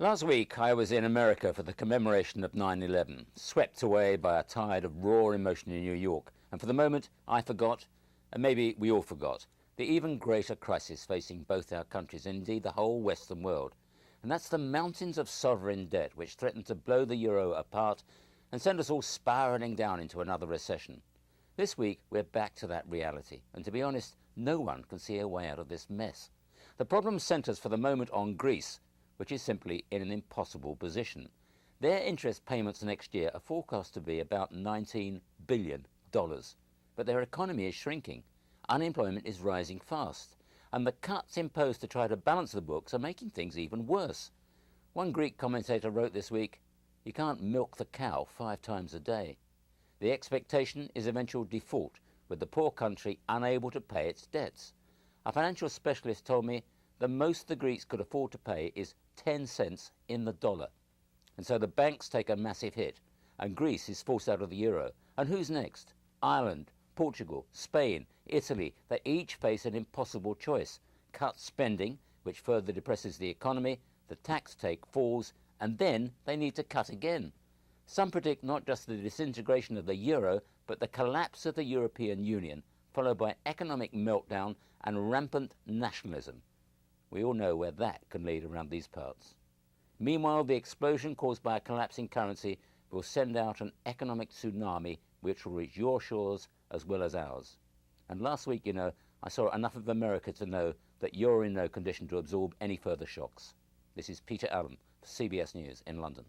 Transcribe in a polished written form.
Last week I was in America for the commemoration of 9/11, swept away by a tide of raw emotion in New York, and for the moment I forgot, and maybe we all forgot, the even greater crisis facing both our countries and indeed the whole Western world. And that's the mountains of sovereign debt which threaten to blow the euro apart and send us all spiralling down into another recession. This week we're back to that reality, and to be honest, no one can see a way out of this mess. The problem centres for the moment on Greece, which is simply in an impossible position. Their interest payments next year are forecast to be about $19 billion. But their economy is shrinking, unemployment is rising fast, and the cuts imposed to try to balance the books are making things even worse. One Greek commentator wrote this week, "You can't milk the cow 5 times a day." The expectation is eventual default, with the poor country unable to pay its debts. A financial specialist told me the most the Greeks could afford to pay is 10 cents in the dollar. And so the banks take a massive hit, and Greece is forced out of the euro. And who's next? Ireland, Portugal, Spain, Italy, they each face an impossible choice. Cut spending, which further depresses the economy, the tax take falls, and then they need to cut again. Some predict not just the disintegration of the euro, but the collapse of the European Union, followed by economic meltdown and rampant nationalism. We all know where that can lead around these parts. Meanwhile, the explosion caused by a collapsing currency will send out an economic tsunami which will reach your shores as well as ours. And last week, I saw enough of America to know that you're in no condition to absorb any further shocks. This is Peter Allen for CBS News in London.